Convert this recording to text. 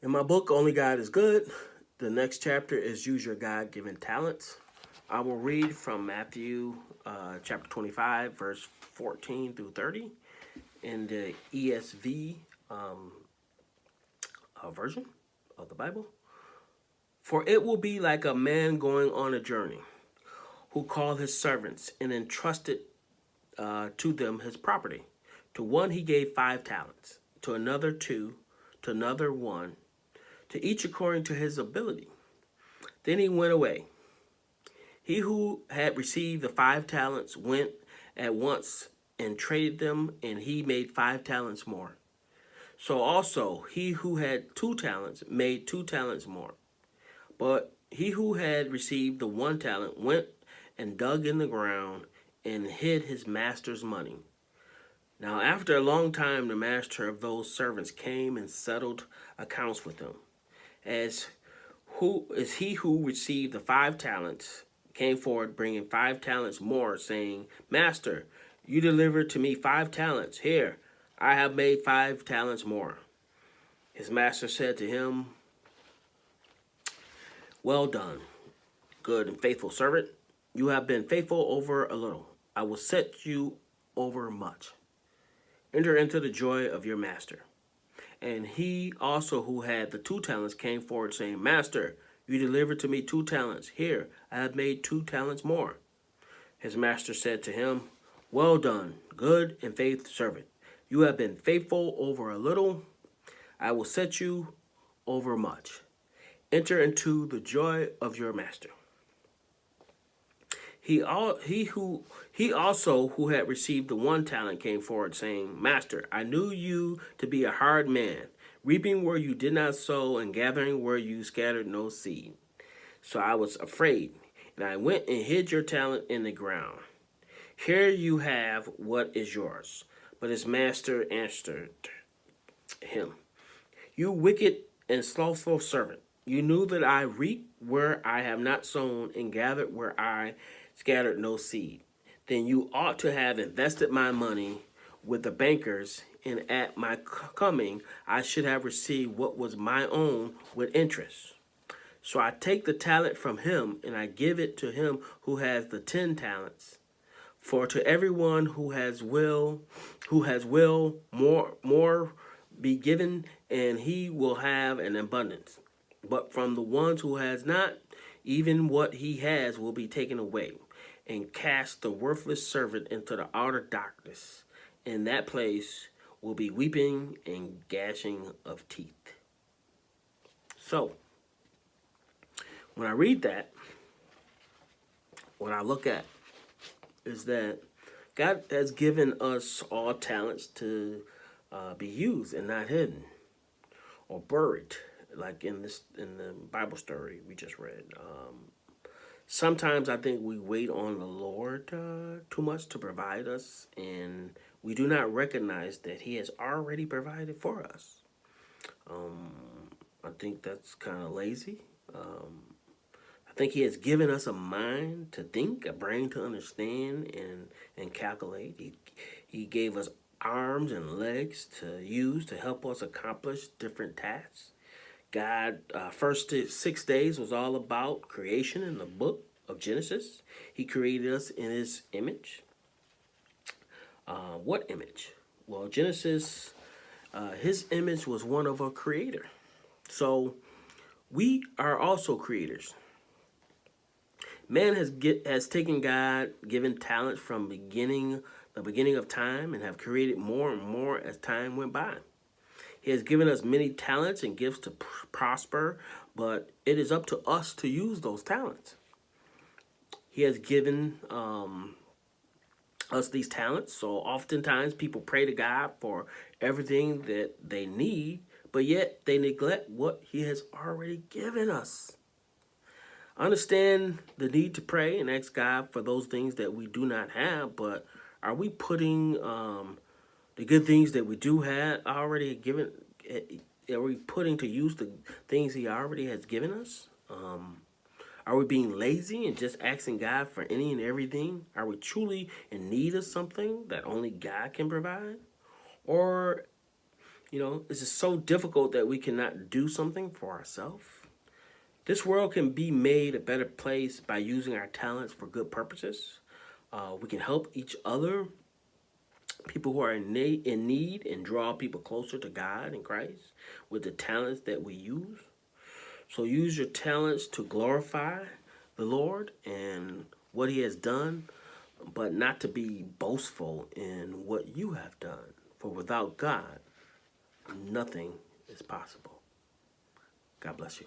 In my book, Only God is Good, the next chapter is Use Your God Given Talents. I will read from Matthew chapter 25, verse 14 through 30 in the ESV version of the Bible. For it will be like a man going on a journey who called his servants and entrusted to them his property. To one he gave 5 talents, to another 2, to another 1, to each according to his ability. Then he went away. He who had received the 5 talents went at once and traded them, and he made 5 talents more. So also he who had 2 talents made 2 talents more. But he who had received the 1 talent went and dug in the ground and hid his master's money. Now after a long time the master of those servants came and settled accounts with them. As he who received the 5 talents came forward bringing 5 talents more, saying, Master, you delivered to me 5 talents. Here, I have made 5 talents more. His master said to him, Well done, good and faithful servant. You have been faithful over a little. I will set you over much. Enter into the joy of your master. And he also who had the 2 talents came forward, saying, Master, you delivered to me 2 talents. Here, I have made 2 talents more. His master said to him, Well done, good and faithful servant. You have been faithful over a little. I will set you over much. Enter into the joy of your master. He also who had received the 1 talent came forward, saying, Master, I knew you to be a hard man, reaping where you did not sow and gathering where you scattered no seed. So I was afraid, and I went and hid your talent in the ground. Here you have what is yours. But his master answered him, You wicked and slothful servant, you knew that I reap where I have not sown and gathered where I scattered no seed. Then you ought to have invested my money with the bankers, and at my coming I should have received what was my own with interest. So I take the talent from him, and I give it to him who has the 10 talents. For to everyone who has will, more be given, and he will have an abundance. But from the ones who has not, even what he has will be taken away. And cast the worthless servant into the outer darkness. In that place will be weeping and gnashing of teeth. So, when I read that, what I look at is that God has given us all talents to be used and not hidden or buried, like in the Bible story we just read. Sometimes I think we wait on the Lord too much to provide us, and we do not recognize that He has already provided for us. I think that's kind of lazy. I think He has given us a mind to think, a brain to understand and calculate. He gave us arms and legs to use to help us accomplish different tasks. God, first 6 days was all about creation in the book of Genesis. He created us in His image. What image? Well, Genesis, His image was one of a creator. So we are also creators. Man has taken God-given talents from the beginning of time and have created more and more as time went by. He has given us many talents and gifts to prosper, but it is up to us to use those talents. He has given us these talents, so oftentimes people pray to God for everything that they need, but yet they neglect what He has already given us. Understand the need to pray and ask God for those things that we do not have, but are we putting the good things that we do have already given? Are we putting to use the things He already has given us? Are we being lazy and just asking God for any and everything? Are we truly in need of something that only God can provide? Or You know, is it so difficult that we cannot do something for ourselves? This world can be made a better place by using our talents for good purposes. We can help each other, people who are in need, and draw people closer to God and Christ with the talents that we use. So use your talents to glorify the Lord and what He has done, but not to be boastful in what you have done. For without God, nothing is possible. God bless you.